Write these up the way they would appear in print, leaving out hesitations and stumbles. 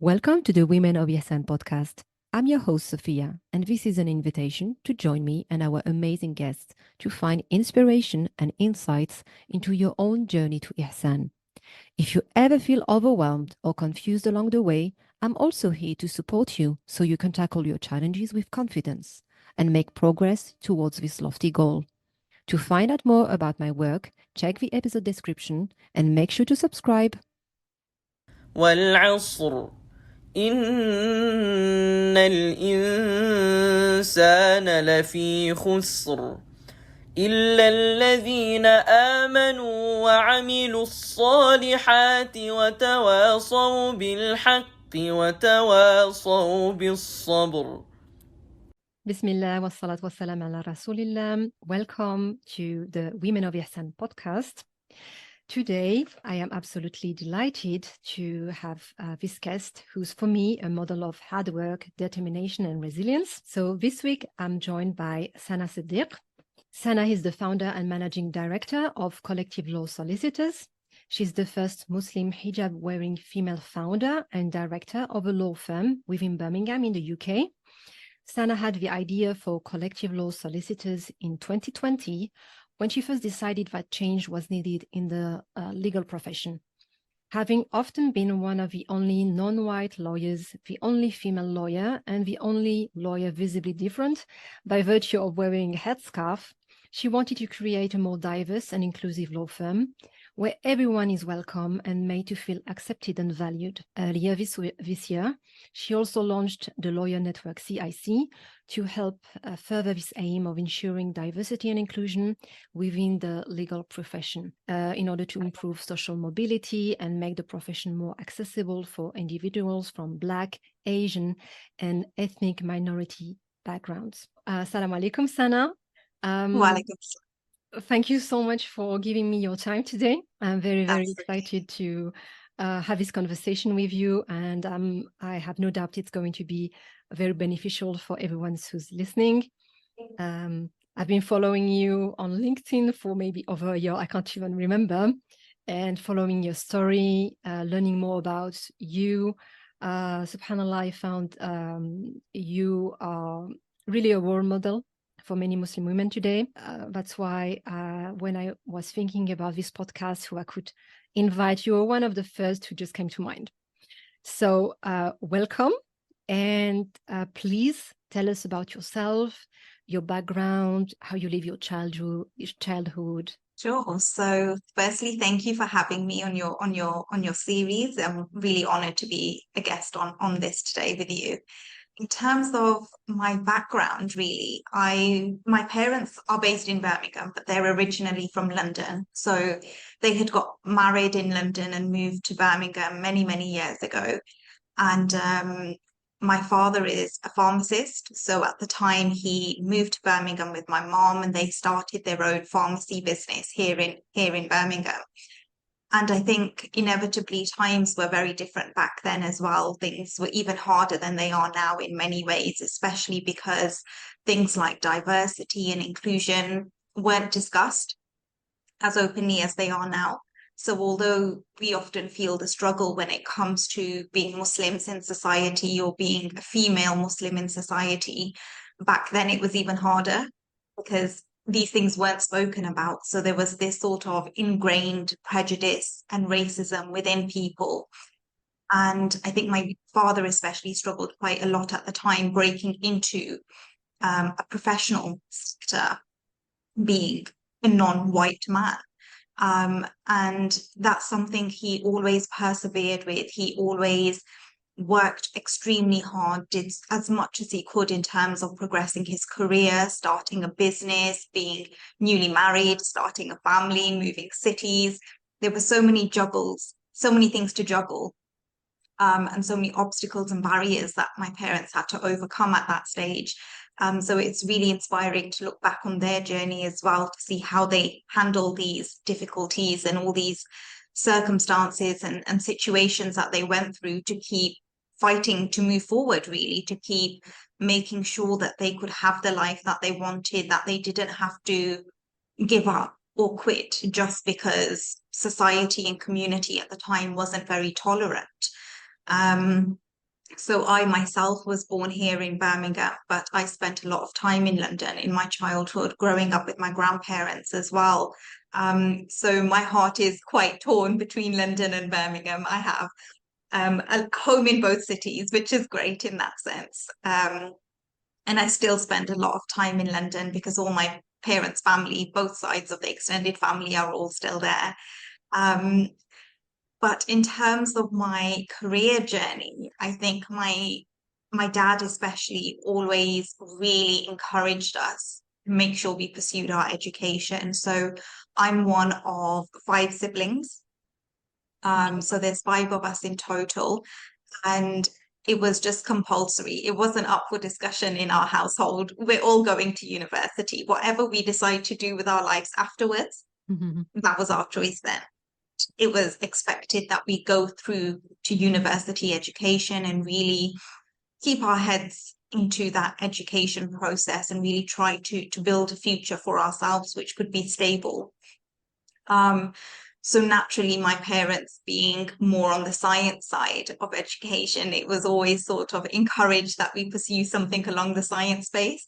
Welcome to the Women of Ihsan podcast. I'm your host, Sophia, and this is an invitation to join me and our amazing guests to find inspiration and insights into your own journey to Ihsan. If you ever feel overwhelmed or confused along the way, I'm also here to support you so you can tackle your challenges with confidence and make progress towards this lofty goal. To find out more about my work, check the episode description and make sure to subscribe. والعصر إن الإنسان لفي خسر إلا الذين آمنوا وعملوا الصالحات وتواصوا بالحق وتواصوا بالصبر. Bismillah wa salatu wa salam ala Rasulillah. Welcome to the Women of Ihsan podcast. Today, I am absolutely delighted to have this guest who's for me a model of hard work, determination, and resilience. So this week, I'm joined by Sana Saddique. Sana is the founder and managing director of Collective Law Solicitors. She's the first Muslim hijab-wearing female founder and director of a law firm within Birmingham in the UK. Sana had the idea for Collective Law Solicitors in 2020 when she first decided that change was needed in the legal profession. Having often been one of the only non-white lawyers, the only female lawyer, and the only lawyer visibly different by virtue of wearing a headscarf, she wanted to create a more diverse and inclusive law firm where everyone is welcome and made to feel accepted and valued. Earlier this year, she also launched the Lawyer Network CIC to help further this aim of ensuring diversity and inclusion within the legal profession in order to improve social mobility and make the profession more accessible for individuals from Black, Asian, and ethnic minority backgrounds. Assalamu alaikum, Sana. Walaikum salam. Thank you so much for giving me your time today. I'm very, very Absolutely. excited to have this conversation with you, and I have no doubt it's going to be very beneficial for everyone who's listening. I've been following you on LinkedIn for maybe over a year, I can't even remember, and following your story, learning more about you. SubhanAllah, I found you are really a role model for many Muslim women today. That's why when I was thinking about this podcast, who I could invite, you were one of the first who just came to mind. So welcome, and please tell us about yourself, your background, how you live your childhood. Sure. So firstly, thank you for having me on your series. I'm really honored to be a guest on this today with you. In terms of my background, really, my parents are based in Birmingham, but they're originally from London. So they had got married in London and moved to Birmingham many, many years ago. And my father is a pharmacist. So at the time he moved to Birmingham with my mom and they started their own pharmacy business here in Birmingham. And I think inevitably times were very different back then as well. Things were even harder than they are now in many ways, especially because things like diversity and inclusion weren't discussed as openly as they are now. So although we often feel the struggle when it comes to being Muslims in society or being a female Muslim in society, back then it was even harder because these things weren't spoken about. So there was this sort of ingrained prejudice and racism within people. And I think my father especially struggled quite a lot at the time breaking into a professional sector, being a non-white man. And that's something he always persevered with. He always worked extremely hard, did as much as he could in terms of progressing his career, starting a business, being newly married, starting a family, moving cities. There were so many juggles, so many things to juggle, and so many obstacles and barriers that my parents had to overcome at that stage. So it's really inspiring to look back on their journey as well to see how they handle these difficulties and all these circumstances and situations that they went through to keep fighting to move forward, really, to keep making sure that they could have the life that they wanted, that they didn't have to give up or quit just because society and community at the time wasn't very tolerant. So I myself was born here in Birmingham, but I spent a lot of time in London in my childhood, growing up with my grandparents as well. So my heart is quite torn between London and Birmingham. I have a home in both cities, which is great in that sense. And I still spend a lot of time in London because all my parents' family, both sides of the extended family, are all still there. But in terms of my career journey, I think my dad especially always really encouraged us to make sure we pursued our education. So I'm one of 5 siblings. So there's 5 of us in total, and it was just compulsory. It wasn't up for discussion in our household. We're all going to university. Whatever we decide to do with our lives afterwards, that was our choice then. It was expected that we go through to university education and really keep our heads into that education process and really try to build a future for ourselves, which could be stable. So naturally, my parents being more on the science side of education, it was always sort of encouraged that we pursue something along the science space.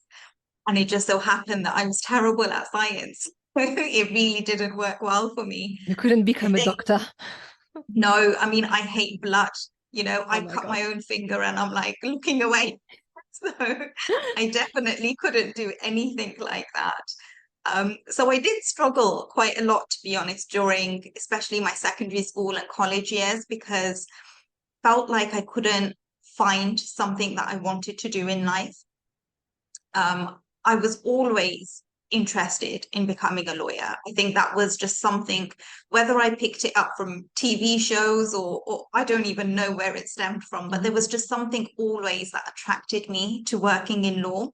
And it just so happened that I was terrible at science. It really didn't work well for me. You couldn't become a doctor. No, I mean, I hate blood. I my cut God. my own finger and I'm like looking away. So I definitely couldn't do anything like that. So I did struggle quite a lot, to be honest, during especially my secondary school and college years, because felt like I couldn't find something that I wanted to do in life. I was always interested in becoming a lawyer. I think that was just something, whether I picked it up from TV shows or I don't even know where it stemmed from, but there was just something always that attracted me to working in law.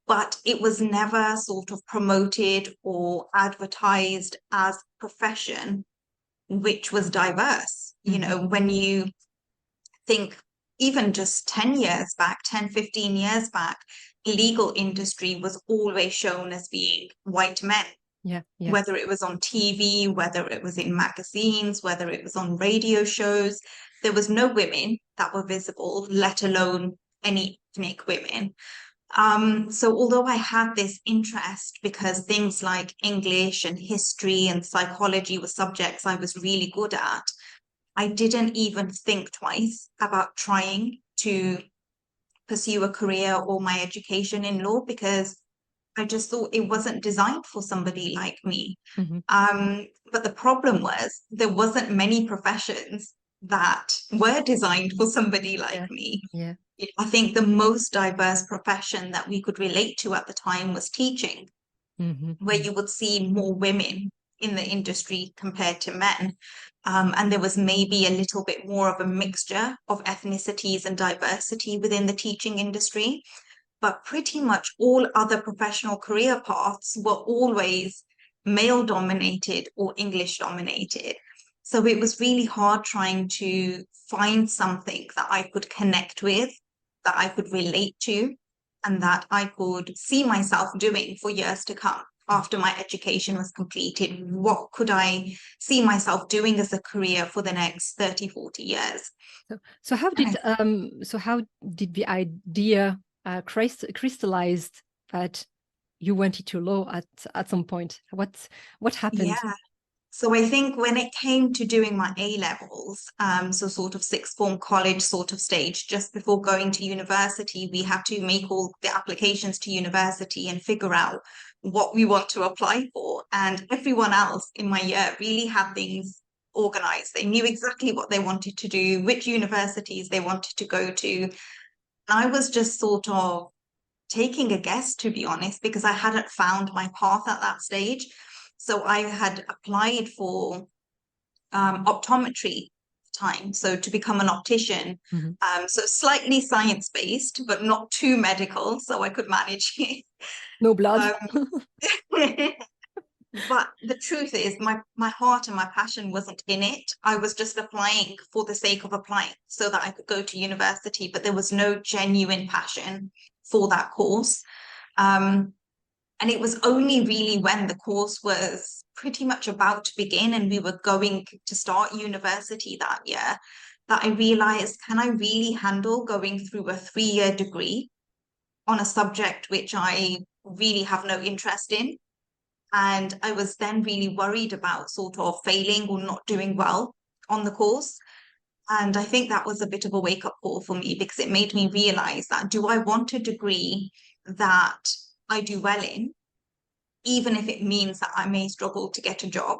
But it was never sort of promoted or advertised as a profession which was diverse. When you think even just 10 years back, 10, 15 years back, legal industry was always shown as being white men. Yeah. Whether it was on TV, whether it was in magazines, whether it was on radio shows, there was no women that were visible, let alone any ethnic women. So although I had this interest because things like English and history and psychology were subjects I was really good at, I didn't even think twice about trying to pursue a career or my education in law, because I just thought it wasn't designed for somebody like me. But the problem was there wasn't many professions that were designed for somebody like me. Yeah. I think the most diverse profession that we could relate to at the time was teaching, where you would see more women in the industry compared to men. And there was maybe a little bit more of a mixture of ethnicities and diversity within the teaching industry. But pretty much all other professional career paths were always male dominated or English dominated. So it was really hard trying to find something that I could connect with, that I could relate to, and that I could see myself doing for years to come. After my education was completed, what could I see myself doing as a career for the next 30, 40 years? So how did the idea crystallized that you went into law at some point? What happened? Yeah. So I think when it came to doing my A-levels, so sort of sixth form college sort of stage, just before going to university, we had to make all the applications to university and figure out what we want to apply for. And everyone else in my year really had things organized. They knew exactly what they wanted to do, which universities they wanted to go to. And I was just sort of taking a guess, to be honest, because I hadn't found my path at that stage. So I had applied for optometry time, so to become an optician. So slightly science-based, but not too medical, so I could manage it. No blood. But the truth is, my heart and my passion wasn't in it. I was just applying for the sake of applying so that I could go to university, but there was no genuine passion for that course. And it was only really when the course was pretty much about to begin and we were going to start university that year that I realized, can I really handle going through a 3-year degree on a subject which I really have no interest in? And I was then really worried about sort of failing or not doing well on the course. And I think that was a bit of a wake-up call for me, because it made me realize that, do I want a degree that I do well in, even if it means that I may struggle to get a job?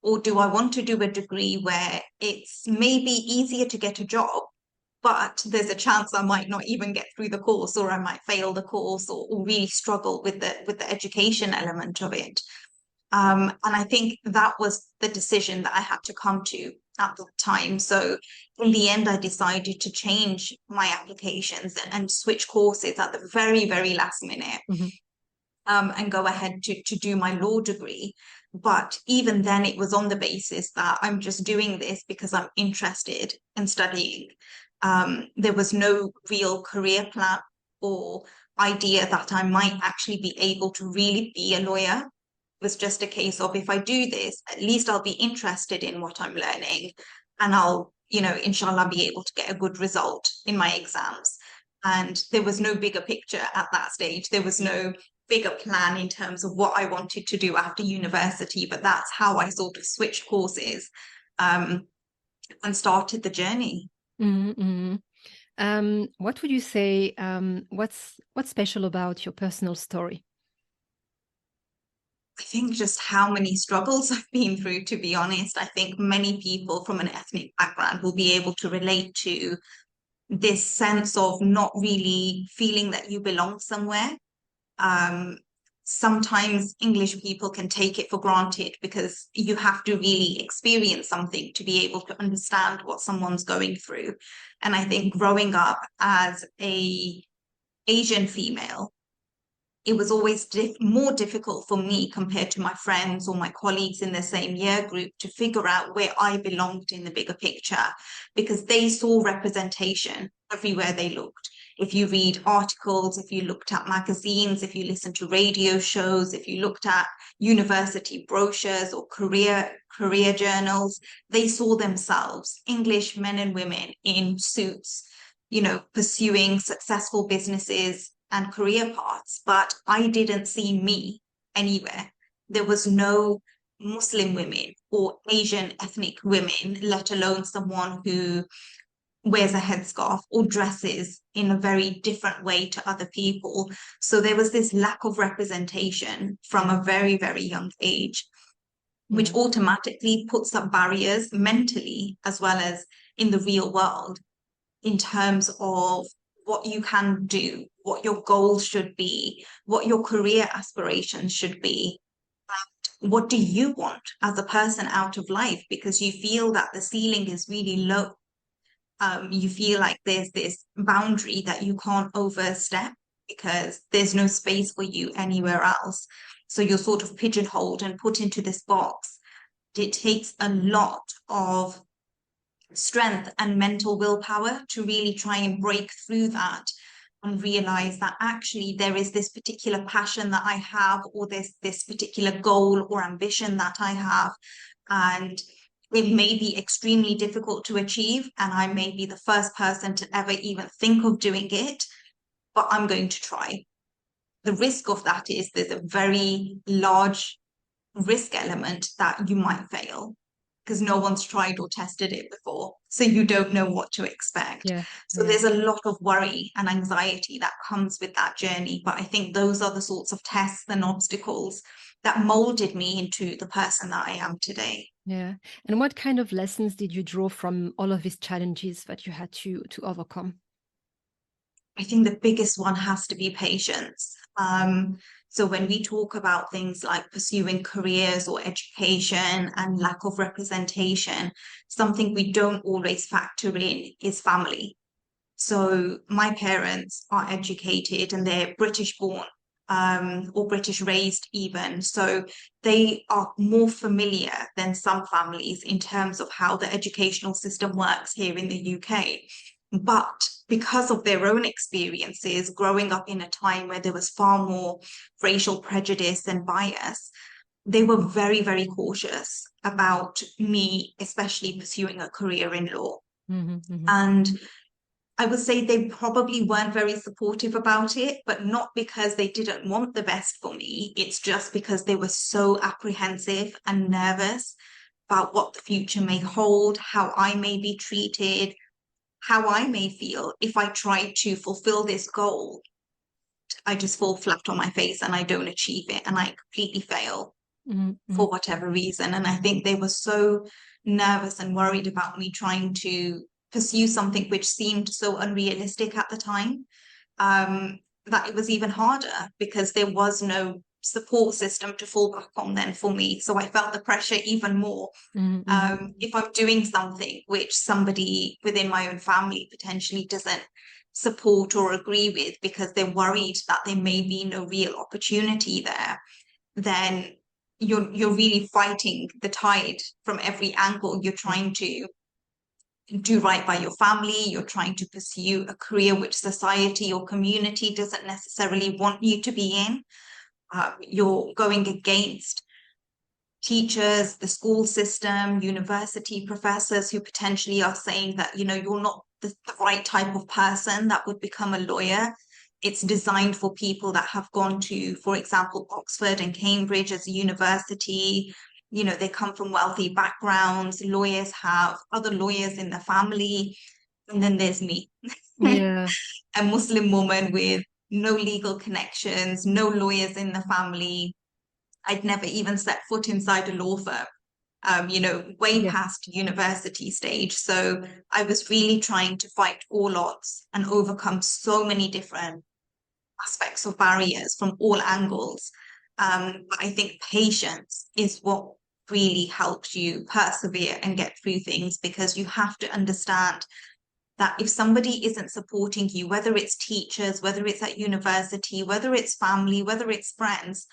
Or do I want to do a degree where it's maybe easier to get a job, but there's a chance I might not even get through the course, or I might fail the course, or really struggle with the education element of it? And I think that was the decision that I had to come to at the time. So in the end, I decided to change my applications and switch courses at the very, very last minute, and go ahead to do my law degree. But even then, it was on the basis that I'm just doing this because I'm interested in studying. There was no real career plan or idea that I might actually be able to really be a lawyer. It was just a case of, if I do this, at least I'll be interested in what I'm learning, and I'll, inshallah, be able to get a good result in my exams. And there was no bigger picture at that stage. There was no bigger plan in terms of what I wanted to do after university, but that's how I sort of switched courses, and started the journey. Mm-hmm. What would you say, what's special about your personal story? I think just how many struggles I've been through, to be honest. I think many people from an ethnic background will be able to relate to this sense of not really feeling that you belong somewhere. Sometimes English people can take it for granted, because you have to really experience something to be able to understand what someone's going through. And I think growing up as an Asian female, it was always more difficult for me compared to my friends or my colleagues in the same year group to figure out where I belonged in the bigger picture, because they saw representation everywhere they looked. If you read articles, if you looked at magazines, if you listened to radio shows, if you looked at university brochures or career journals, they saw themselves, English men and women in suits, pursuing successful businesses and career paths. But I didn't see me anywhere. There was no Muslim women or Asian ethnic women, let alone someone who wears a headscarf or dresses in a very different way to other people. So there was this lack of representation from a very, very young age, which automatically puts up barriers mentally as well as in the real world, in terms of what you can do, what your goals should be, what your career aspirations should be. What do you want as a person out of life? Because you feel that the ceiling is really low. You feel like there's this boundary that you can't overstep, because there's no space for you anywhere else. So you're sort of pigeonholed and put into this box. It takes a lot of strength and mental willpower to really try and break through that and realize that actually there is this particular passion that I have, or there's this particular goal or ambition that I have, and it may be extremely difficult to achieve, and I may be the first person to ever even think of doing it, but I'm going to try. The risk of that is there's a very large risk element that you might fail, because no one's tried or tested it before. So you don't know what to expect. So there's a lot of worry and anxiety that comes with that journey. But I think those are the sorts of tests and obstacles that molded me into the person that I am today. Yeah. And what kind of lessons did you draw from all of these challenges that you had to overcome? I think the biggest one has to be patience. So when we talk about things like pursuing careers or education and lack of representation, something we don't always factor in is family. So my parents are educated and they're British born, or British raised even. So they are more familiar than some families in terms of how the educational system works here in the UK. But because of their own experiences growing up in a time where there was far more racial prejudice and bias, they were very, very cautious about me, especially pursuing a career in law. And I would say they probably weren't very supportive about it, but not because they didn't want the best for me. It's just because they were so apprehensive and nervous about what the future may hold, how I may be treated, how I may feel if I try to fulfill this goal. I just fall flat on my face and I don't achieve it and I completely fail for whatever reason. And I think they were so nervous and worried about me trying to pursue something which seemed so unrealistic at the time, that it was even harder because there was no support system to fall back on then for me. So I felt the pressure even more. If I'm doing something which somebody within my own family potentially doesn't support or agree with because they're worried that there may be no real opportunity there, then you're really fighting the tide from every angle. You're trying to do right by your family, you're trying to pursue a career which society or community doesn't necessarily want you to be in. You're going against teachers, the school system, university professors who potentially are saying that, you're not the right type of person that would become a lawyer. It's designed for people that have gone to, for example, Oxford and Cambridge as a university. They come from wealthy backgrounds. Lawyers have other lawyers in the family. And then there's me, Yeah. a Muslim woman with no legal connections, no lawyers in the family. I'd never even set foot inside a law firm, way past university stage. So I was really trying to fight all odds and overcome so many different aspects of barriers from all angles. But I think patience is what really helps you persevere and get through things, because you have to understand that if somebody isn't supporting you, whether it's teachers, whether it's at university, whether it's family, whether it's friends,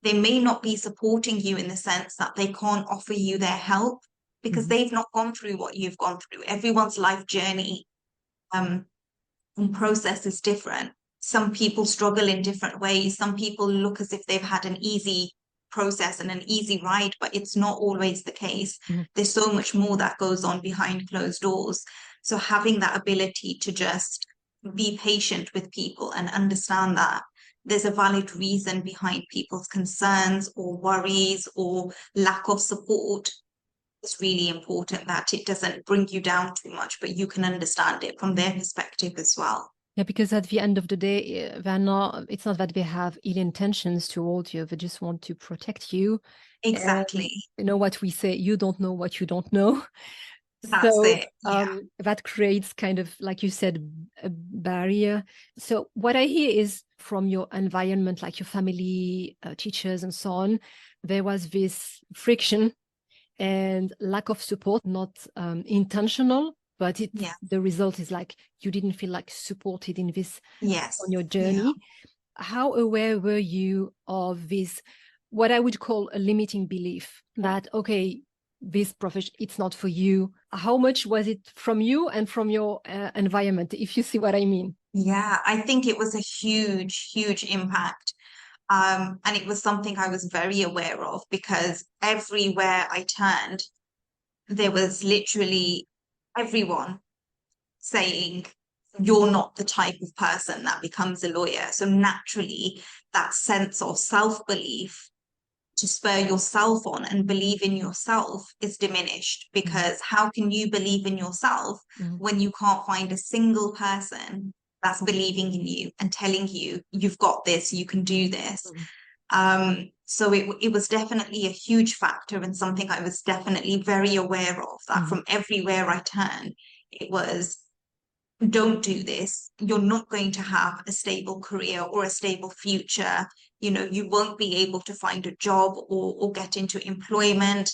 they may not be supporting you in the sense that they can't offer you their help because they've not gone through what you've gone through. Everyone's life journey and process is different. Some people struggle in different ways. Some people look as if they've had an easy process and an easy ride, but it's not always the case. There's so much more that goes on behind closed doors. So having that ability to just be patient with people and understand that there's a valid reason behind people's concerns or worries or lack of support is really important, that it doesn't bring you down too much, but you can understand it from their perspective as well. Yeah, because at the end of the day, it's not that they have ill intentions towards you. They just want to protect you. Exactly. And, what we say, you don't know what you don't know. That's it. That creates kind of, like you said, a barrier. So what I hear is from your environment, like your family, teachers and so on, there was this friction and lack of support, not intentional, but the result is like you didn't feel like supported in this on your journey. How aware were you of this, what I would call a limiting belief that, okay, this profession, it's not for you? How much was it from you and from your environment, if you see what I mean? Yeah, I think it was a huge, huge impact. And it was something I was very aware of, because everywhere I turned, there was literally everyone saying, you're not the type of person that becomes a lawyer. So naturally, that sense of self-belief to spur yourself on and believe in yourself is diminished, because how can you believe in yourself when you can't find a single person that's believing in you and telling you, you've got this, you can do this. So it was definitely a huge factor, and something I was definitely very aware of, that from everywhere I turned, it was, don't do this. You're not going to have a stable career or a stable future. You won't be able to find a job or get into employment,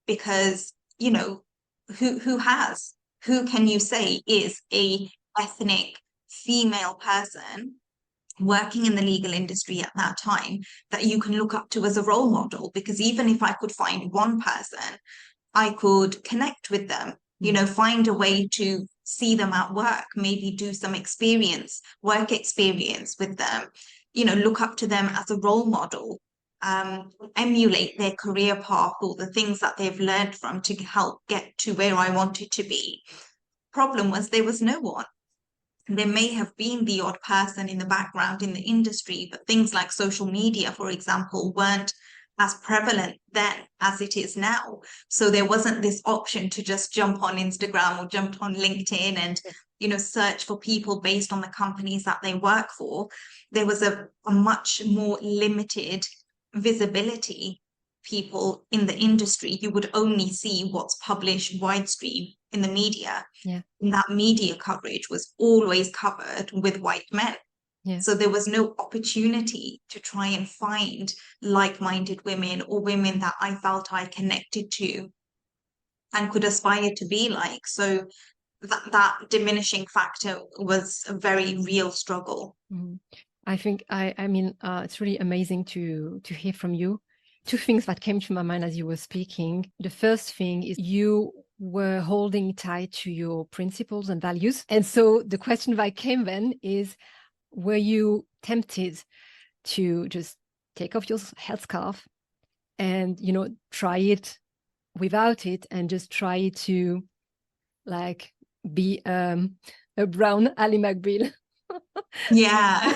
because, who can you say is a ethnic female person working in the legal industry at that time that you can look up to as a role model? Because even if I could find one person, I could connect with them, find a way to see them at work, maybe do some work experience with them, look up to them as a role model, emulate their career path or the things that they've learned from to help get to where I wanted to be. problem was there was no one. There may have been the odd person in the background in the industry, but things like social media, for example, weren't as prevalent then as it is now. So there wasn't this option to just jump on Instagram or jump on LinkedIn and, search for people based on the companies that they work for. There was a much more limited visibility. People in the industry, you would only see what's published widestream in the media. Yeah. And that media coverage was always covered with white men. Yeah. So there was no opportunity to try and find like-minded women or women that I felt I connected to and could aspire to be like. So that diminishing factor was a very real struggle. Mm. I think it's really amazing to hear from you. Two things that came to my mind as you were speaking. The first thing is you were holding tight to your principles and values. And so the question that came then is, were you tempted to just take off your headscarf and, try it without it and just try to be a brown Ali McBeal? Yeah.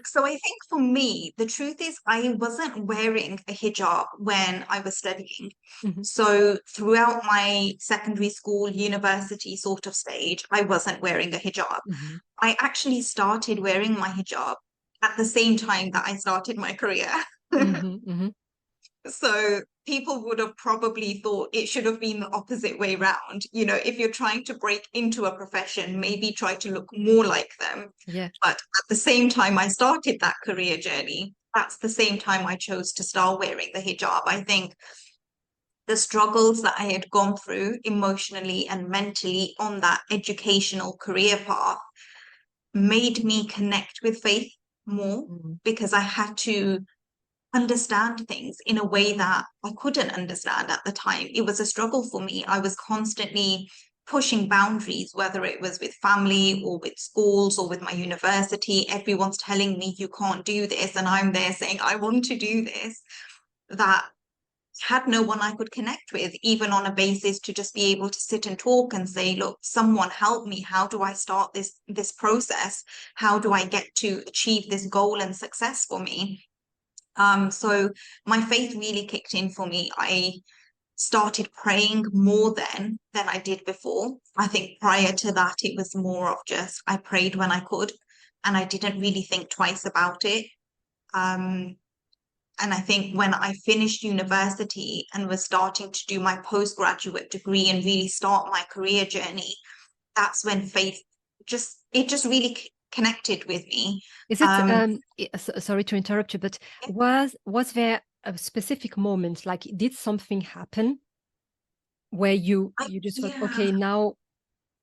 So I think for me, the truth is I wasn't wearing a hijab when I was studying. Mm-hmm. So throughout my secondary school, university sort of stage, I wasn't wearing a hijab. Mm-hmm. I actually started wearing my hijab at the same time that I started my career. Mm-hmm. Mm-hmm. So people would have probably thought it should have been the opposite way round. If you're trying to break into a profession, maybe try to look more like them. Yeah. But at the same time I started that career journey, that's the same time I chose to start wearing the hijab. I think the struggles that I had gone through emotionally and mentally on that educational career path made me connect with faith more, because I had to understand things in a way that I couldn't understand at the time. It was a struggle for me. I was constantly pushing boundaries, whether it was with family or with schools or with my university. Everyone's telling me you can't do this, and I'm there saying I want to do this. That had no one I could connect with, even on a basis to just be able to sit and talk and say, look, someone help me. How do I start this process? How do I get to achieve this goal and success for me? So my faith really kicked in for me. I started praying more then than I did before. I think prior to that, it was more of just I prayed when I could, and I didn't really think twice about it. And I think when I finished university and was starting to do my postgraduate degree and really start my career journey, that's when faith just really connected with me. Is it, sorry to interrupt you, but was there a specific moment, like did something happen where you just thought, okay, now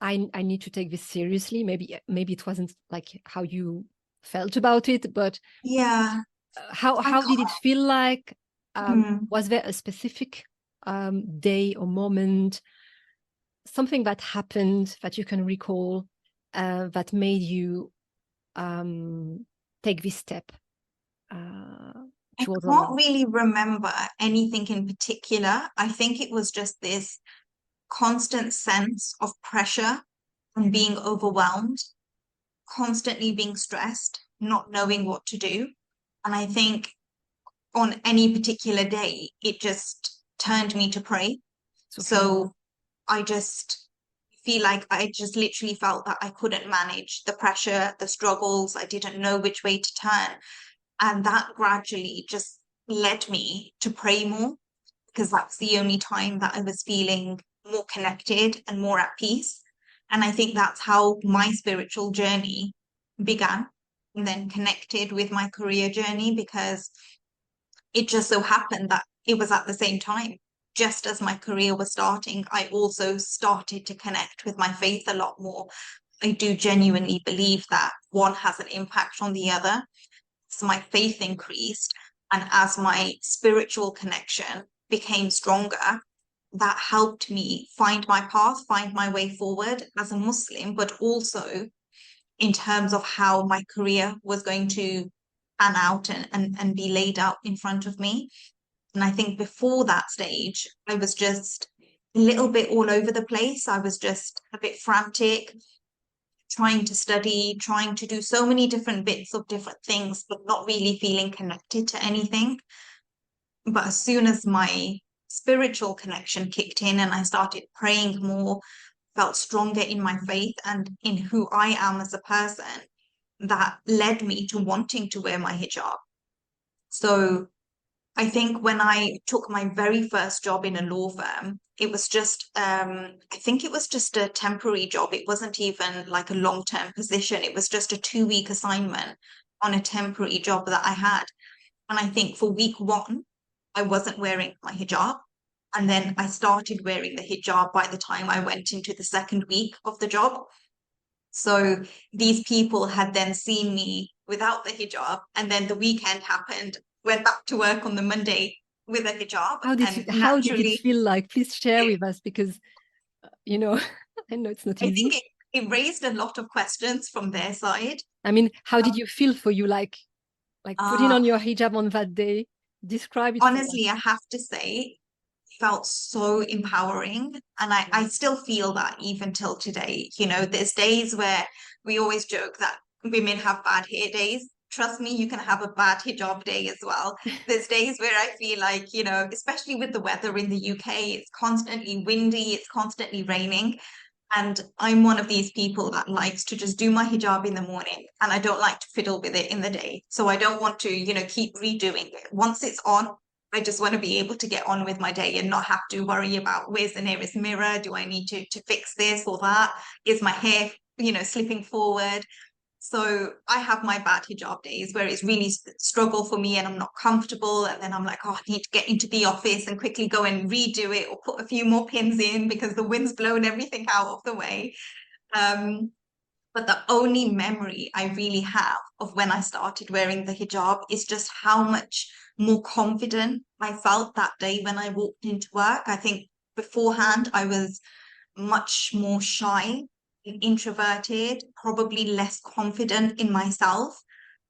I need to take this seriously? Maybe it wasn't like how you felt about it, but yeah. How did it feel like? Was there a specific day or moment, something that happened that you can recall that made you take this step? I can't really remember anything in particular. I think it was just this constant sense of pressure and being overwhelmed, constantly being stressed, not knowing what to do. And I think on any particular day, it just turned me to pray. So I just feel like I just literally felt that I couldn't manage the pressure, the struggles. I didn't know which way to turn. And that gradually just led me to pray more, because that's the only time that I was feeling more connected and more at peace. And I think that's how my spiritual journey began, and then connected with my career journey, because it just so happened that it was at the same time. Just as my career was starting, I also started to connect with my faith a lot more. I do genuinely believe that one has an impact on the other. So my faith increased, and as my spiritual connection became stronger, that helped me find my path, find my way forward as a Muslim, but also in terms of how my career was going to pan out and be laid out in front of me. And I think before that stage, I was just a little bit all over the place. I was just a bit frantic, trying to study, trying to do so many different bits of different things, but not really feeling connected to anything. But as soon as my spiritual connection kicked in and I started praying more, felt stronger in my faith and in who I am as a person, that led me to wanting to wear my hijab. So I think when I took my very first job in a law firm, it was just, I think it was just a temporary job. It wasn't even like a long-term position. It was just a 2-week assignment on a temporary job that I had. And I think for week 1, I wasn't wearing my hijab. And then I started wearing the hijab by the time I went into the 2nd week of the job. So these people had then seen me without the hijab, and then the weekend happened, went back to work on the Monday with a hijab. How did it feel like? Please share with us, because, I know it's not easy. I think it raised a lot of questions from their side. I mean, how did you feel for you, like putting on your hijab on that day? Describe it. Honestly, I have to say, felt so empowering, and I still feel that even till today. There's days where we always joke that women have bad hair days. Trust me, you can have a bad hijab day as well. There's days where I feel like, especially with the weather in the UK, it's constantly windy, it's constantly raining. And I'm one of these people that likes to just do my hijab in the morning, and I don't like to fiddle with it in the day. So I don't want to, keep redoing it. Once it's on, I just want to be able to get on with my day and not have to worry about where's the nearest mirror. Do I need to fix this or that? Is my hair, slipping forward? So I have my bad hijab days where it's really struggle for me and I'm not comfortable. And then I'm like, oh, I need to get into the office and quickly go and redo it or put a few more pins in because the wind's blown everything out of the way. But the only memory I really have of when I started wearing the hijab is just how much more confident I felt that day when I walked into work. I think beforehand I was much more shy, introverted, probably less confident in myself.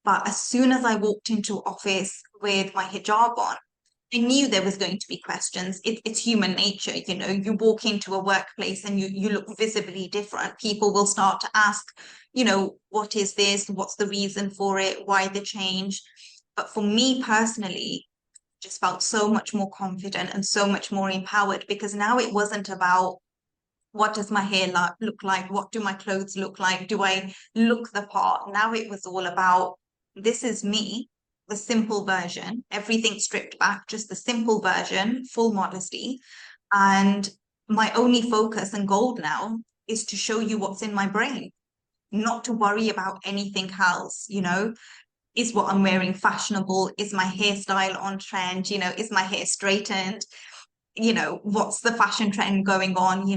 But as soon as I walked into office with my hijab on, I knew there was going to be questions. It's human nature, you walk into a workplace and you look visibly different. People will start to ask, what is this? What's the reason for it? Why the change? But for me personally, just felt so much more confident and so much more empowered, because now it wasn't about what does my hair look like? What do my clothes look like? Do I look the part? Now it was all about, this is me, the simple version, everything stripped back, just the simple version, full modesty. And my only focus and goal now is to show you what's in my brain, not to worry about anything else. Is what I'm wearing fashionable? Is my hairstyle on trend? Is my hair straightened? What's the fashion trend going on?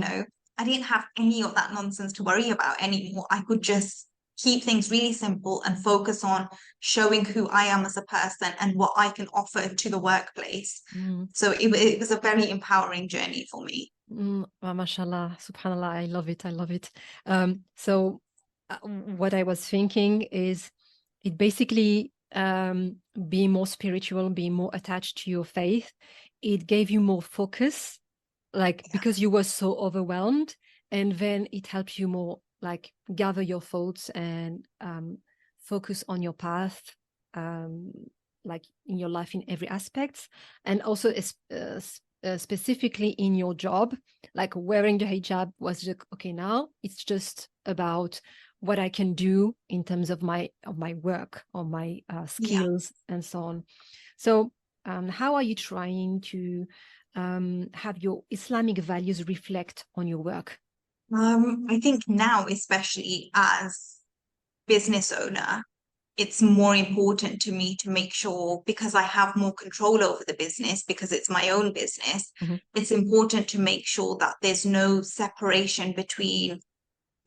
I didn't have any of that nonsense to worry about anymore. I could just keep things really simple and focus on showing who I am as a person and what I can offer to the workplace. So it was a very empowering journey for me. Well, mashallah, subhanallah, I love it. So what I was thinking is, it basically being more spiritual, being more attached to your faith, it gave you more focus, because you were so overwhelmed, and then it helped you more gather your thoughts and focus on your path, in your life in every aspect, and also specifically in your job, wearing the hijab was just, okay, now it's just about what I can do in terms of my work or my skills and so on. So how are you trying to have your Islamic values reflect on your work? I think now, especially as business owner, it's more important to me to make sure, because I have more control over the business, because it's my own business, it's important to make sure that there's no separation between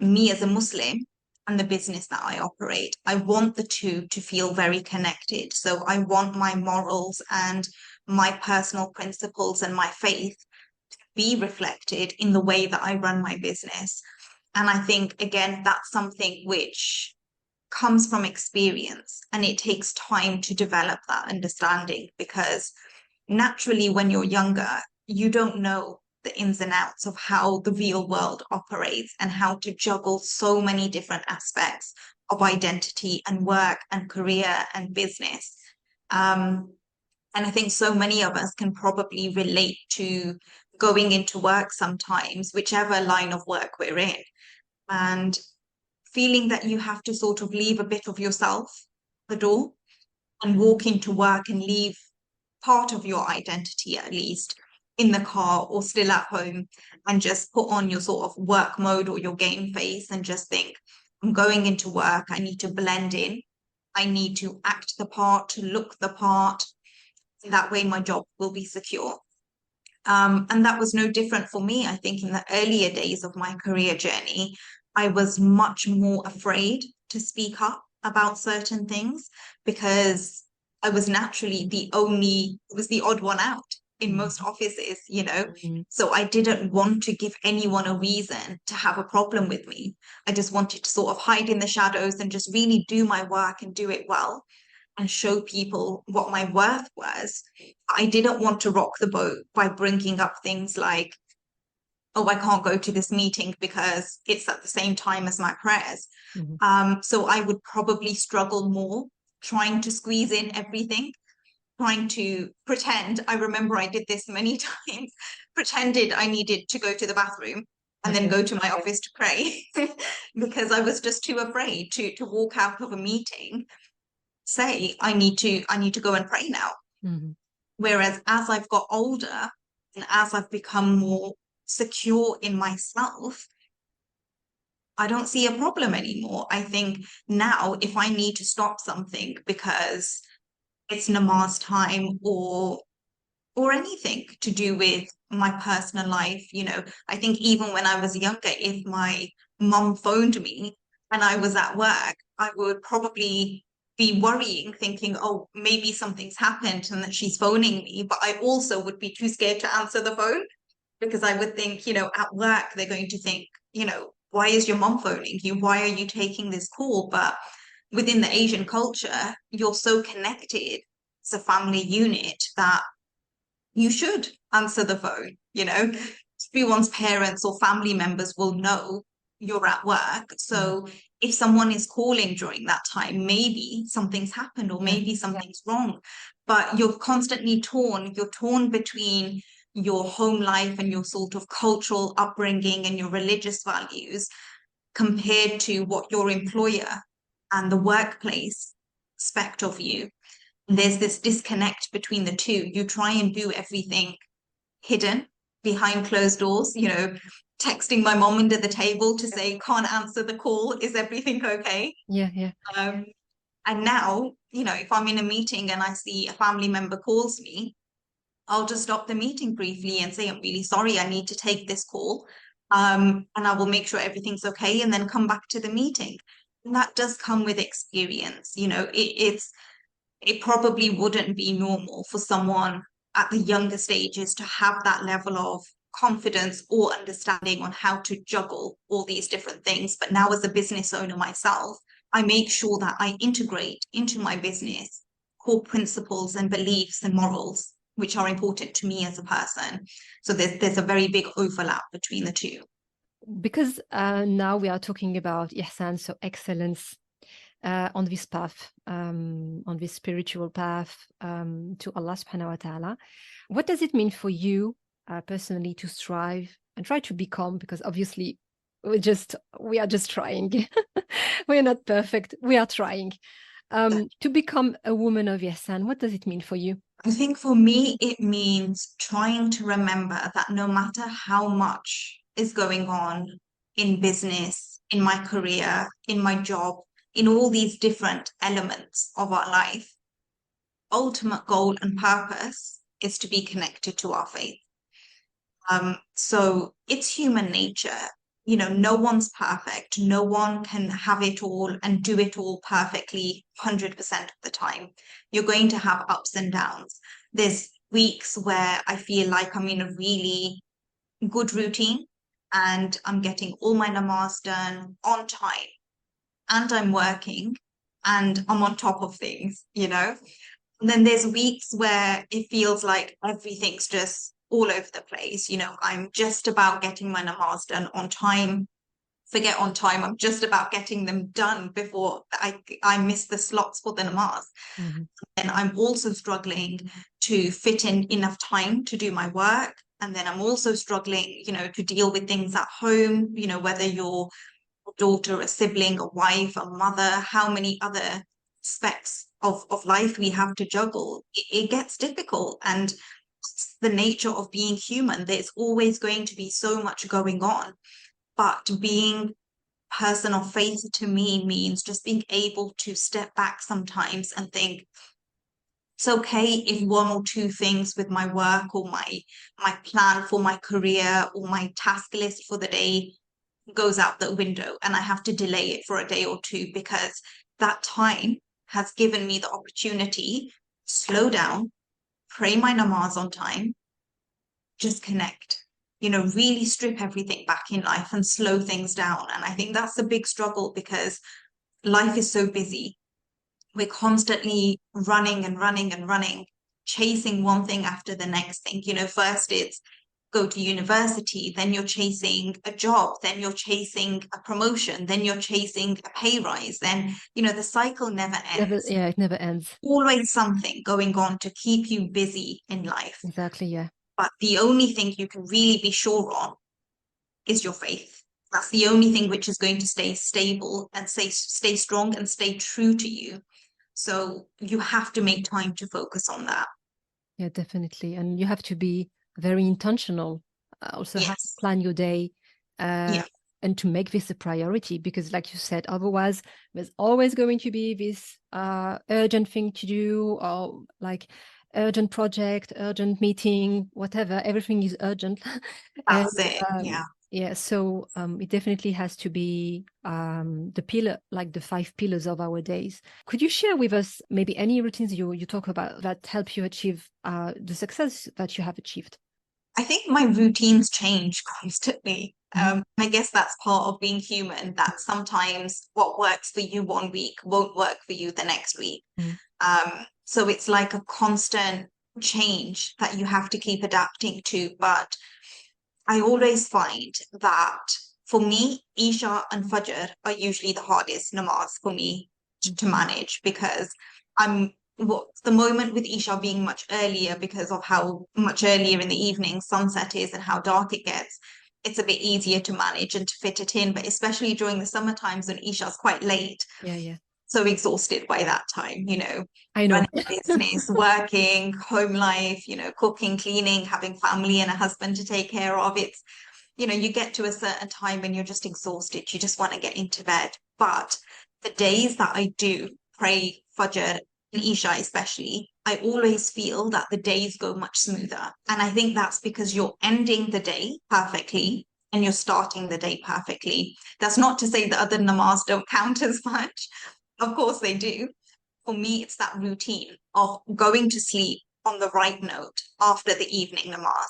me as a Muslim and the business that I operate. I want the two to feel very connected. So I want my morals and my personal principles and my faith to be reflected in the way that I run my business. And I think, again, that's something which comes from experience, and it takes time to develop that understanding, because naturally when you're younger, you don't know the ins and outs of how the real world operates and how to juggle so many different aspects of identity and work and career and business. And I think so many of us can probably relate to going into work sometimes, whichever line of work we're in, and feeling that you have to sort of leave a bit of yourself at the door and walk into work and leave part of your identity, at least, in the car or still at home, and just put on your sort of work mode or your game face and just think, I'm going into work, I need to blend in, I need to act the part, to look the part. That way my job will be secure. And that was no different for me. I think in the earlier days of my career journey, I was much more afraid to speak up about certain things because I was naturally the odd one out in most offices, you know. So I didn't want to give anyone a reason to have a problem with me. I just wanted to sort of hide in the shadows and just really do my work and do it well and show people what my worth was. I didn't want to rock the boat by bringing up things like, oh, I can't go to this meeting because it's at the same time as my prayers. So I would probably struggle more trying to squeeze in everything, trying to pretend. I remember I did this many times, pretended I needed to go to the bathroom and then go to my office to pray because I was just too afraid to walk out of a meeting, say, I need to go and pray now. Whereas as I've got older and as I've become more secure in myself, I don't see a problem anymore. I think now if I need to stop something because it's namaz time or anything to do with my personal life, you know, I think even when I was younger, if my mum phoned me and I was at work, I would probably be worrying, thinking, oh, maybe something's happened and that she's phoning me. But I also would be too scared to answer the phone because I would think, you know, at work, they're going to think, you know, why is your mum phoning you? Why are you taking this call? But within the Asian culture, you're so connected as a family unit that you should answer the phone, you know. Everyone's parents or family members will know you're at work. So if someone is calling during that time, maybe something's happened or maybe something's wrong. But you're constantly torn. You're torn between your home life and your sort of cultural upbringing and your religious values compared to what your employer and the workplace expect of you. There's this disconnect between the two. You try and do everything hidden behind closed doors, you know, texting my mom under the table to say, can't answer the call, is everything okay? And now, you know, if I'm in a meeting and I see a family member calls me, I'll just stop the meeting briefly and say, I'm really sorry, I need to take this call. And I will make sure everything's okay and then come back to the meeting. And that does come with experience. You know, it probably wouldn't be normal for someone at the younger stages to have that level of confidence or understanding on how to juggle all these different things. But now as a business owner myself, I make sure that I integrate into my business core principles and beliefs and morals, which are important to me as a person. So there's a very big overlap between the two. Because now we are talking about ihsan, so excellence, on this path, on this spiritual path to Allah subhanahu wa ta'ala. What does it mean for you personally to strive and try to become, because obviously we are just trying. We're not perfect. We are trying to become a woman of ihsan. What does it mean for you? I think for me, it means trying to remember that no matter how much is going on in business, in my career, in my job, in all these different elements of our life, ultimate goal and purpose is to be connected to our faith. So it's human nature. You know, no one's perfect. No one can have it all and do it all perfectly 100% of the time. You're going to have ups and downs. There's weeks where I feel like I'm in a really good routine and I'm getting all my namaz done on time and I'm working and I'm on top of things, you know. And then there's weeks where it feels like everything's just all over the place. You know, I'm just about getting my namaz done on time. Forget on time, I'm just about getting them done before I miss the slots for the namaz. Mm-hmm. And I'm also struggling to fit in enough time to do my work. And then I'm also struggling, you know, to deal with things at home, you know, whether you're a daughter, a sibling, a wife, a mother, how many other aspects of life we have to juggle. It gets difficult. And it's the nature of being human. There's always going to be so much going on. But being person of faith to me means just being able to step back sometimes and think, it's okay if one or two things with my work or my plan for my career or my task list for the day goes out the window and I have to delay it for a day or two, because that time has given me the opportunity to slow down, pray my namaz on time, just connect, you know, really strip everything back in life and slow things down. And I think that's a big struggle because life is so busy. We're constantly running and running and running, chasing one thing after the next thing. You know, first it's go to university, then you're chasing a job, then you're chasing a promotion, then you're chasing a pay rise. Then, you know, the cycle never ends. It never ends. Always something going on to keep you busy in life. Exactly, yeah. But the only thing you can really be sure on is your faith. That's the only thing which is going to stay stable and stay strong and stay true to you. So you have to make time to focus on that. Yeah, definitely. And you have to be very intentional. Also have to Yes. plan your day Yeah. and to make this a priority, because like you said, otherwise there's always going to be this urgent thing to do, or like urgent project, urgent meeting, whatever. Everything is urgent. That's it. Yeah. Yeah, so it definitely has to be the pillar, like the 5 pillars of our days. Could you share with us maybe any routines you talk about that help you achieve the success that you have achieved? I think my routines change constantly. I guess that's part of being human, that sometimes what works for you one week won't work for you the next week. So it's like a constant change that you have to keep adapting to. But I always find that for me, Isha and Fajr are usually the hardest namaz for me to manage, because the moment with Isha being much earlier, because of how much earlier in the evening sunset is and how dark it gets, it's a bit easier to manage and to fit it in. But especially during the summer times when Isha's quite late, Yeah. so exhausted by that time, you know, I know. running a business, working, home life, you know, cooking, cleaning, having family and a husband to take care of. It's, you know, you get to a certain time when you're just exhausted. You just want to get into bed. But the days that I do pray Fajr and Isha especially, I always feel that the days go much smoother. And I think that's because you're ending the day perfectly and you're starting the day perfectly. That's not to say that other namaz don't count as much. Of course they do. For me, it's that routine of going to sleep on the right note after the evening namaz,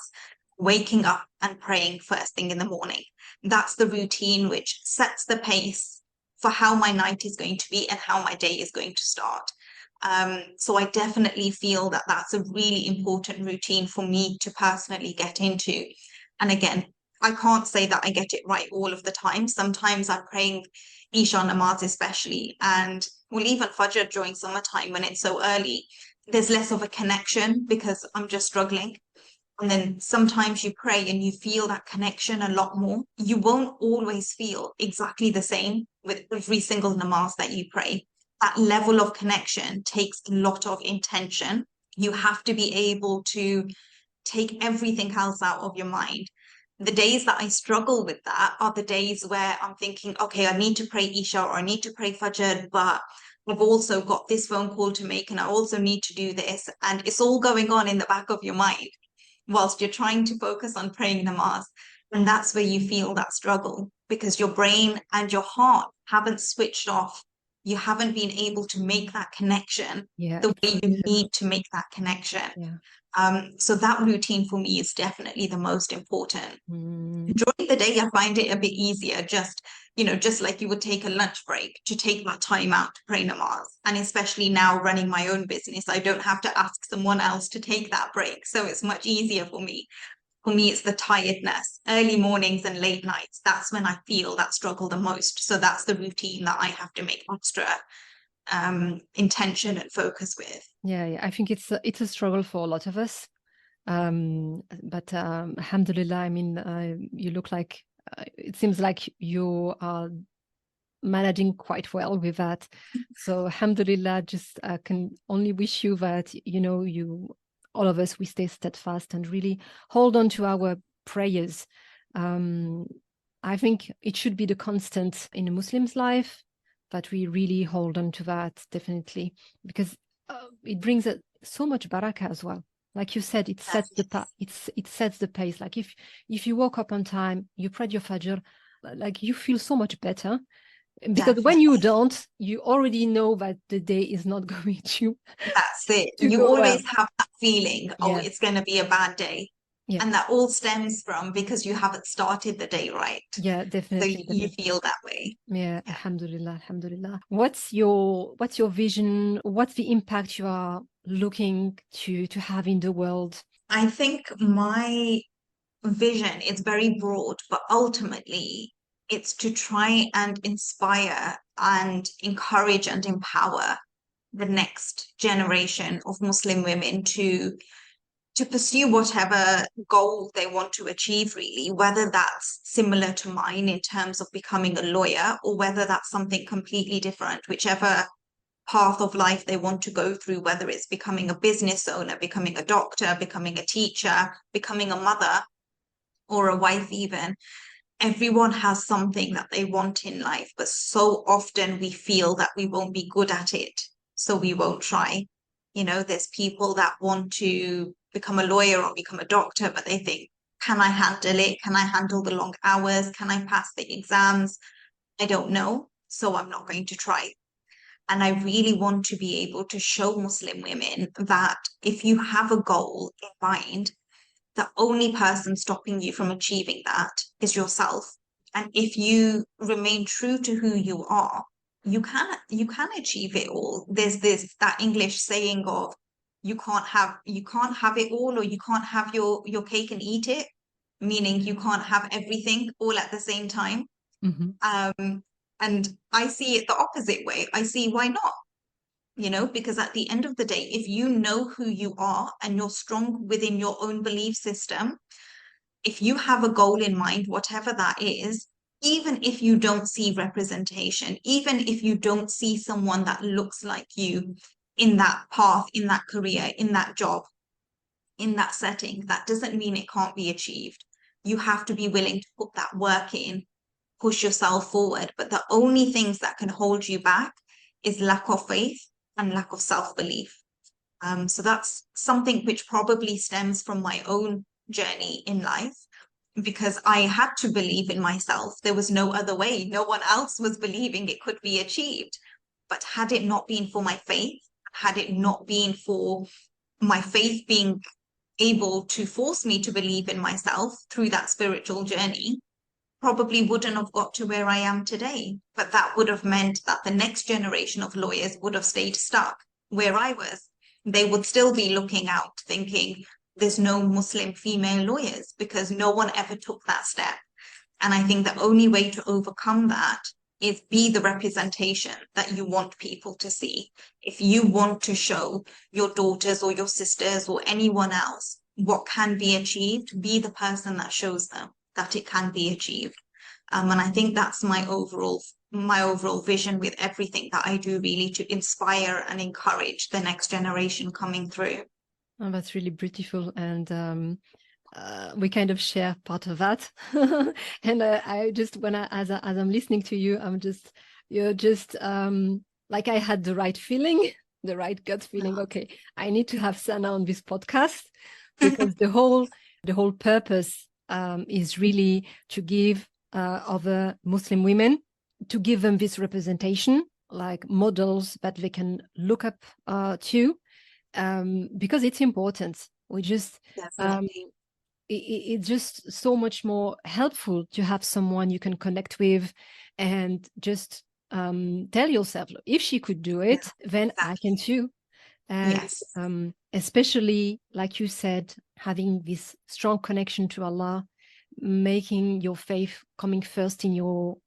waking up and praying first thing in the morning. That's the routine which sets the pace for how my night is going to be and how my day is going to start. So I definitely feel that that's a really important routine for me to personally get into. And again, I can't say that I get it right all of the time. Sometimes I'm praying Isha namaz especially, and well, even Fajr during summertime when it's so early, there's less of a connection because I'm just struggling. And then sometimes you pray and you feel that connection a lot more. You won't always feel exactly the same with every single namaz that you pray. That level of connection takes a lot of intention. You have to be able to take everything else out of your mind. The days that I struggle with that are the days where I'm thinking, okay, I need to pray Isha or I need to pray Fajr, but I've also got this phone call to make and I also need to do this. And it's all going on in the back of your mind whilst you're trying to focus on praying namaz. And that's where you feel that struggle, because your brain and your heart haven't switched off you haven't been able to make that connection Yeah, the it's way so you difficult. need to make that connection. Yeah. So that routine for me is definitely the most important. During the day, I find it a bit easier, just like you would take a lunch break, to take that time out to pray namaz. And especially now running my own business, I don't have to ask someone else to take that break. So it's much easier for me. For me, it's the tiredness, early mornings and late nights. That's when I feel that struggle the most. So that's the routine that I have to make extra intention and focus with. Yeah, I think it's a struggle for a lot of us. But alhamdulillah, I mean, you look like, it seems like you are managing quite well with that. So alhamdulillah, just can only wish you that, all of us, we stay steadfast and really hold on to our prayers. I think it should be the constant in a Muslim's life, that we really hold on to that, definitely, because it brings so much barakah as well. Like you said, it sets it sets the pace. Like if you woke up on time, you prayed your fajr, like you feel so much better. Because when you don't, you already know that the day is not going to. That's it. To You go always well. have that feeling, oh, it's going to be a bad day. Yeah. And that all stems from because you haven't started the day right. Yeah, definitely. So you feel that way. Yeah, alhamdulillah, alhamdulillah. What's your vision? What's the impact you are looking to have in the world? I think my vision is very broad, but ultimately it's to try and inspire and encourage and empower the next generation of Muslim women to pursue whatever goal they want to achieve, really, whether that's similar to mine in terms of becoming a lawyer, or whether that's something completely different, whichever path of life they want to go through, whether it's becoming a business owner, becoming a doctor, becoming a teacher, becoming a mother, or a wife even. Everyone has something that they want in life, but so often we feel that we won't be good at it, so we won't try. There's people that want to become a lawyer or become a doctor, but they think, can I handle it? Can I handle the long hours? Can I pass the exams? I don't know, so I'm not going to try. And I really want to be able to show Muslim women that if you have a goal in mind, the only person stopping you from achieving that is yourself. And if you remain true to who you are, you can achieve it all. There's that English saying of you can't have it all, or you can't have your cake and eat it, meaning you can't have everything all at the same time. And I see it the opposite way. I see why not? Because at the end of the day, if you know who you are and you're strong within your own belief system, if you have a goal in mind, whatever that is, even if you don't see representation, even if you don't see someone that looks like you in that path, in that career, in that job, in that setting, that doesn't mean it can't be achieved. You have to be willing to put that work in, push yourself forward. But the only things that can hold you back is lack of faith and lack of self-belief. So that's something which probably stems from my own journey in life, because I had to believe in myself. There was no other way. No one else was believing it could be achieved. But had it not been for my faith, had it not been for my faith being able to force me to believe in myself through that spiritual journey, probably wouldn't have got to where I am today. But that would have meant that the next generation of lawyers would have stayed stuck where I was. They would still be looking out thinking there's no Muslim female lawyers, because no one ever took that step. And I think the only way to overcome that is be the representation that you want people to see. If you want to show your daughters or your sisters or anyone else what can be achieved, be the person that shows them that it can be achieved. And I think that's my overall vision with everything that I do, really, to inspire and encourage the next generation coming through. Oh, that's really beautiful. And we kind of share part of that. And I just, as I'm listening to you, you're just like, I had the right feeling, the right gut feeling. Okay, I need to have Sana on this podcast, because the whole purpose is really to give other Muslim women, to give them this representation like models that they can look up to, because it's important. We just Definitely. it's just so much more helpful to have someone you can connect with and just tell yourself, if she could do it, then I can too. And Yes. especially, like you said, having this strong connection to Allah, making your faith coming first in your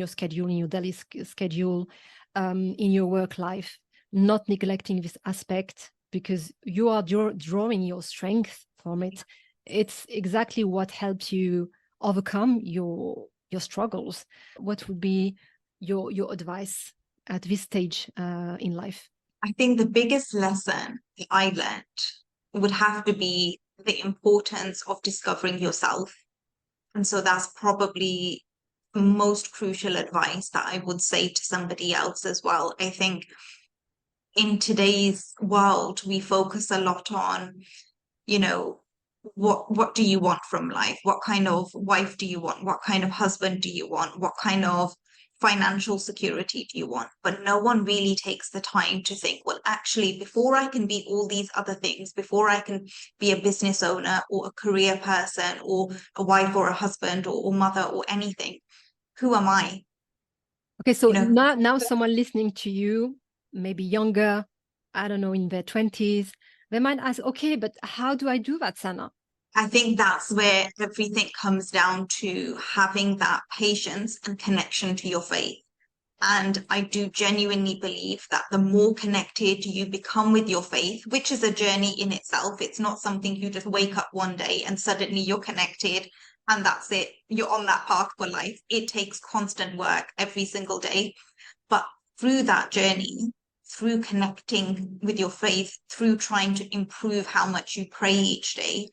schedule, in your daily schedule, in your work life, not neglecting this aspect, because you are drawing your strength from it. It's exactly what helps you overcome your struggles. What would be your advice at this stage in life? I think the biggest lesson that I learned would have to be the importance of discovering yourself. And so that's probably the most crucial advice that I would say to somebody else as well. I think in today's world, we focus a lot on, you know, what do you want from life? What kind of wife do you want? What kind of husband do you want? What kind of financial security do you want? But no one really takes the time to think, well, actually, before I can be all these other things, before I can be a business owner or a career person or a wife or a husband or mother or anything, who am I? Okay, so You know, now someone listening to you, maybe younger, I don't know, in their 20s, they might ask, okay, but how do I do that, Sana? I think that's where everything comes down to having that patience and connection to your faith. And I do genuinely believe that the more connected you become with your faith, which is a journey in itself, it's not something you just wake up one day and suddenly you're connected and that's it. You're on that path for life. It takes constant work every single day. But through that journey, through connecting with your faith, through trying to improve how much you pray each day,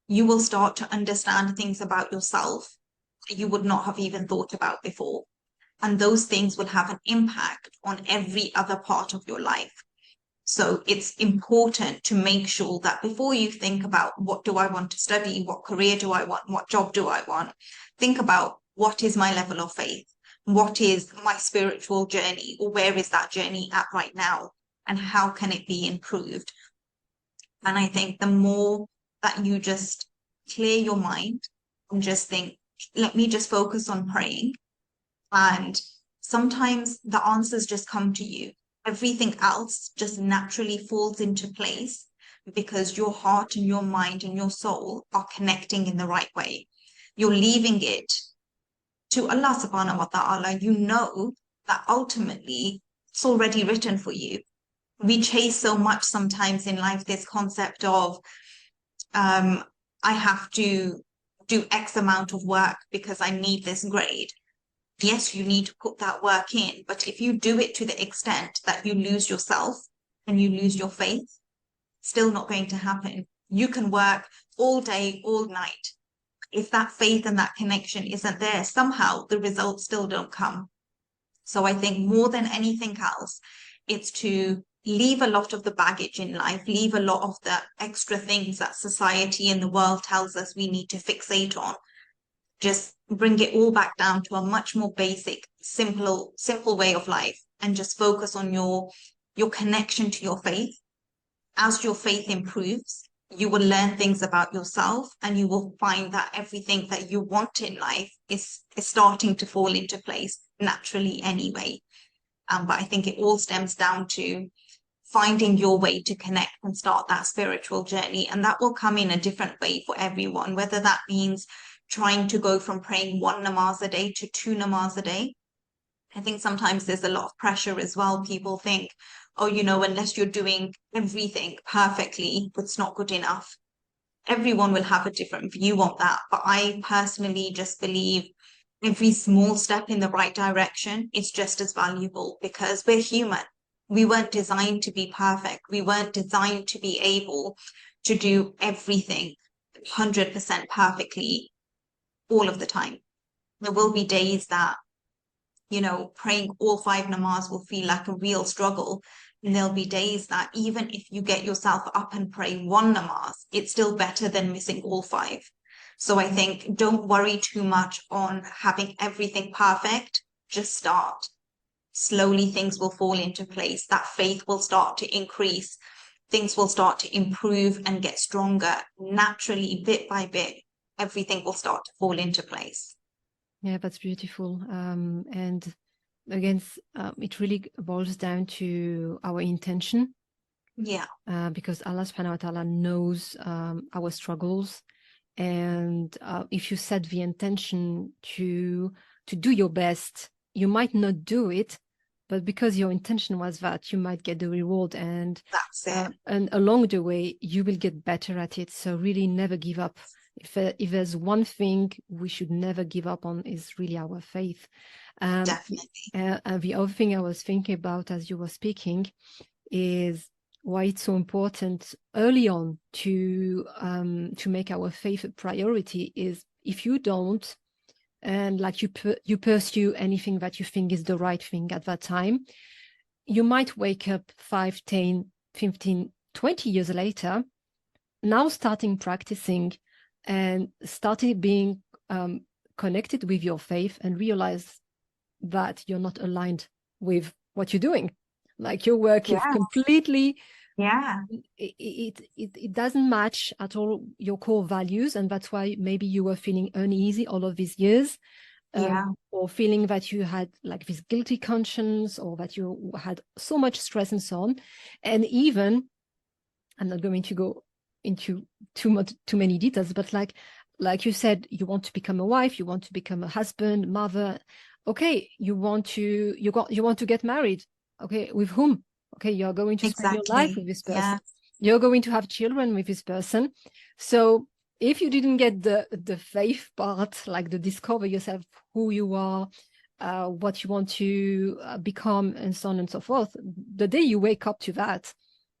you will start to understand things about yourself that you would not have even thought about before. And those things will have an impact on every other part of your life. So it's important to make sure that before you think about what do I want to study, what career do I want, what job do I want, think about what is my level of faith, what is my spiritual journey, or where is that journey at right now, and how can it be improved? And I think the more that you just clear your mind and just think, let me just focus on praying. And sometimes the answers just come to you. Everything else just naturally falls into place because your heart and your mind and your soul are connecting in the right way. You're leaving it to Allah subhanahu wa ta'ala. You know that ultimately it's already written for you. We chase so much sometimes in life this concept of I have to do X amount of work because I need this grade. Yes, you need to put that work in, but if you do it to the extent that you lose yourself and you lose your faith, still not going to happen. You can work all day, all night. If that faith and that connection isn't there, somehow the results still don't come. So I think more than anything else, it's to leave a lot of the baggage in life, leave a lot of the extra things that society and the world tells us we need to fixate on. Just bring it all back down to a much more basic, simple way of life, and just focus on your connection to your faith. As your faith improves, you will learn things about yourself and you will find that everything that you want in life is starting to fall into place naturally anyway. But I think it all stems down to finding your way to connect and start that spiritual journey. And that will come in a different way for everyone, whether that means trying to go from praying 1 namaz a day to 2 namaz a day. I think sometimes there's a lot of pressure as well. People think, oh, unless you're doing everything perfectly, it's not good enough. Everyone will have a different view on that. But I personally just believe every small step in the right direction is just as valuable because we're human. We weren't designed to be perfect. We weren't designed to be able to do everything 100% perfectly all of the time. There will be days that, praying all 5 namaz will feel like a real struggle. And there'll be days that even if you get yourself up and pray 1 namaz, it's still better than missing all 5. So I think don't worry too much on having everything perfect. Just start. slowly things will fall into place. That faith will start to increase. Things will start to improve and get stronger. Naturally, bit by bit, everything will start to fall into place. Yeah, that's beautiful. And again, it really boils down to our intention. Yeah. Because Allah subhanahu wa ta'ala knows our struggles. And if you set the intention to do your best, you might not do it, but because your intention was that, you might get the reward. And that's it. And along the way, you will get better at it. So really never give up. If there's one thing we should never give up on, is really our faith. Definitely. And the other thing I was thinking about as you were speaking is why it's so important early on to make our faith a priority. Is if you don't, and like you pursue anything that you think is the right thing at that time, you might wake up 5, 10, 15, 20 years later, now starting practicing and started being connected with your faith, and realize that you're not aligned with what you're doing. Like your work is completely, it doesn't match at all your core values. And that's why maybe you were feeling uneasy all of these years, or feeling that you had like this guilty conscience, or that you had so much stress and so on. And even, I'm not going to go into too many details, but like you said, you want to become a wife, you want to become a husband, mother. Okay, you want to get married. Okay, with whom? Okay, you're going to spend your life with this person. You're going to have children with this person. So if you didn't get the faith part, like the discover yourself, who you are, what you want to become, and so on and so forth, the day you wake up to that,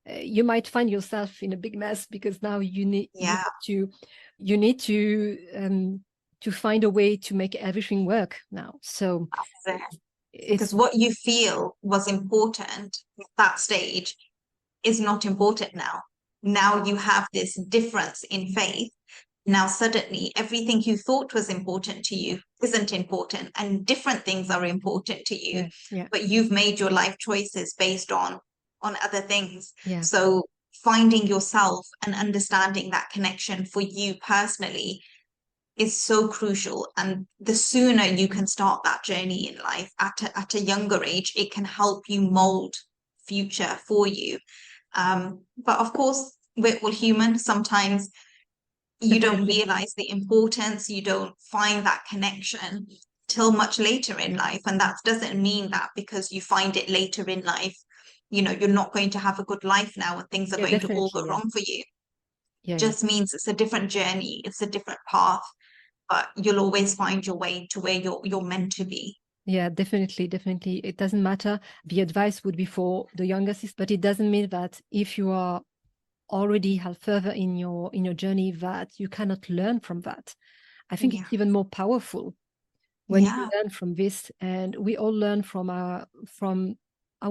you might find yourself in a big mess, because now you need to find a way to make everything work now. So because what you feel was important at that stage is not important now. Now you have this difference in faith. Now suddenly everything you thought was important to you isn't important, and different things are important to you. But you've made your life choices based on other things. So finding yourself and understanding that connection for you personally is so crucial. And the sooner you can start that journey in life at a younger age, it can help you mold future for you. But of course, we're all human. Sometimes you don't realize the importance, you don't find that connection till much later in life. And that doesn't mean that because you find it later in life, you're not going to have a good life now, and things are going to all go wrong for you. Just means it's a different journey, it's a different path, but you'll always find your way to where you're meant to be. Yeah, definitely. It doesn't matter. The advice would be for the younger sisters, but it doesn't mean that if you are already further in your journey, that you cannot learn from that. I think it's even more powerful when you learn from this, and we all learn from our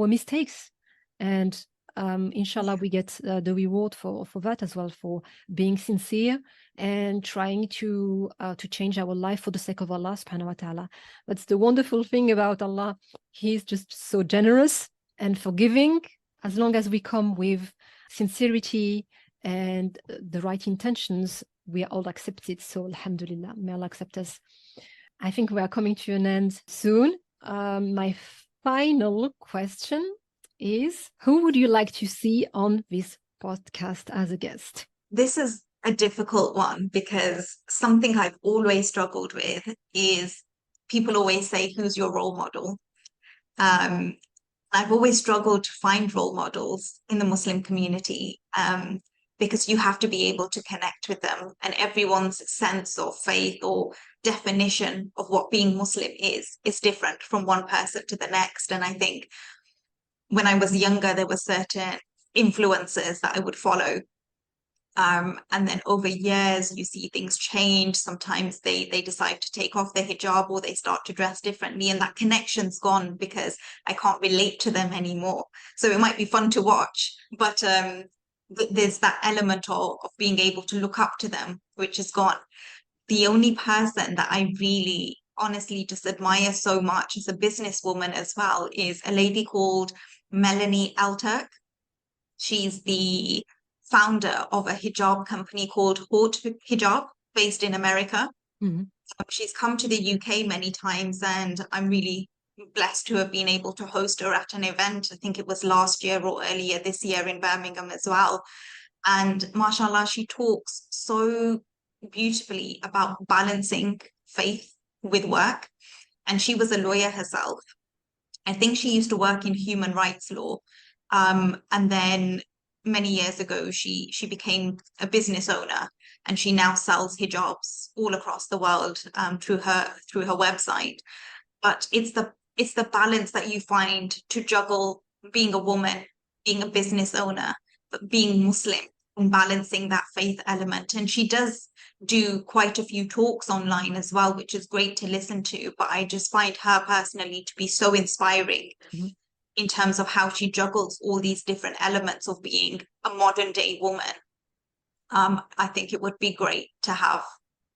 mistakes, and inshallah we get the reward for that as well, for being sincere and trying to change our life for the sake of Allah subhanahu wa ta'ala. That's the wonderful thing about Allah. He's just so generous and forgiving, as long as we come with sincerity and the right intentions, we are all accepted. So alhamdulillah, may Allah accept us. I think we are coming to an end soon. My final question is, who would you like to see on this podcast as a guest? This is a difficult one, because something I've always struggled with is people always say, who's your role model? I've always struggled to find role models in the Muslim community, because you have to be able to connect with them, and everyone's sense of faith or definition of what being Muslim is different from one person to the next. And I think when I was younger, there were certain influences that I would follow. And then over years, you see things change. Sometimes they decide to take off their hijab, or they start to dress differently, and that connection's gone because I can't relate to them anymore. So it might be fun to watch, but there's that element of being able to look up to them, which is gone. The only person that I really honestly just admire so much as a businesswoman as well is a lady called Melanie Alturk. She's the founder of a hijab company called Hijab, based in America. Mhm. She's come to the UK many times, and I'm really blessed to have been able to host her at an event. I think it was last year or earlier this year in Birmingham as well. And mashallah, she talks so beautifully about balancing faith with work. And she was a lawyer herself. I think she used to work in human rights law. And then many years ago, she became a business owner, and she now sells hijabs all across the world through her website. But it's the balance that you find to juggle being a woman, being a business owner, but being Muslim, and balancing that faith element. And she does do quite a few talks online as well, which is great to listen to. But I just find her personally to be so inspiring in terms of how she juggles all these different elements of being a modern day woman. I think it would be great to have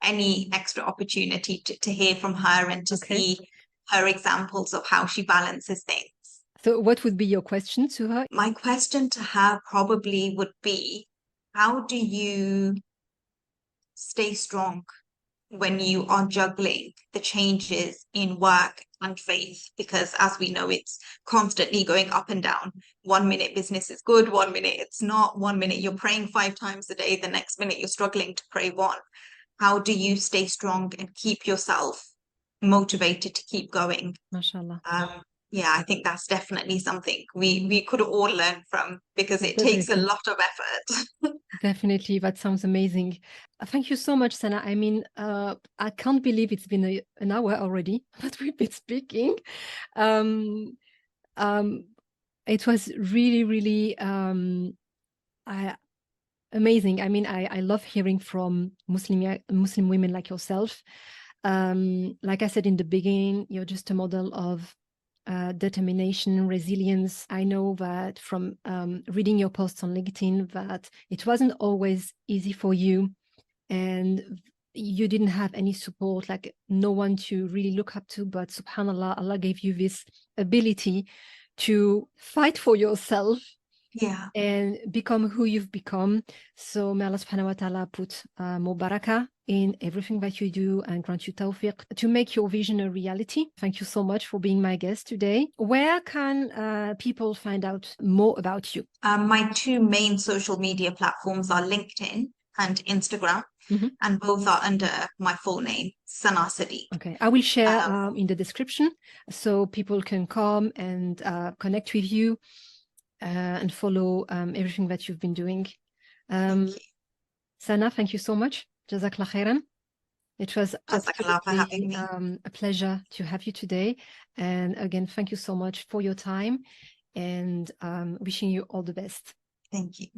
any extra opportunity to hear from her and to see her examples of how she balances things. So what would be your question to her? My question to her probably would be, how do you stay strong when you are juggling the changes in work and faith? Because as we know, it's constantly going up and down. 1 minute business is good, 1 minute it's not. 1 minute you're praying 5 times a day, the next minute you're struggling to pray one. How do you stay strong and keep yourself motivated to keep going? MashaAllah. Yeah, I think that's definitely something we could all learn from, because it takes a lot of effort. Definitely, that sounds amazing. Thank you so much, Sana. I mean, I can't believe it's been an hour already that we've been speaking. It was really, really amazing. I mean, I love hearing from Muslim women like yourself. Like I said in the beginning, you're just a model of determination, resilience. I know that from reading your posts on LinkedIn that it wasn't always easy for you, and you didn't have any support, like no one to really look up to, but subhanallah, Allah gave you this ability to fight for yourself and become who you've become. So may Allah subhanahu wa ta'ala put more barakah in everything that you do and grant you tawfiq to make your vision a reality. Thank you so much for being my guest today. Where can people find out more about you? My 2 main social media platforms are LinkedIn and Instagram, and both are under my full name, Sana Saddique. Okay, I will share in the description so people can come and connect with you and follow everything that you've been doing. Thank you. Sana, thank you so much. Jazakallah khairan. It was Jazakallah for having me. A pleasure to have you today. And again, thank you so much for your time, and wishing you all the best. Thank you.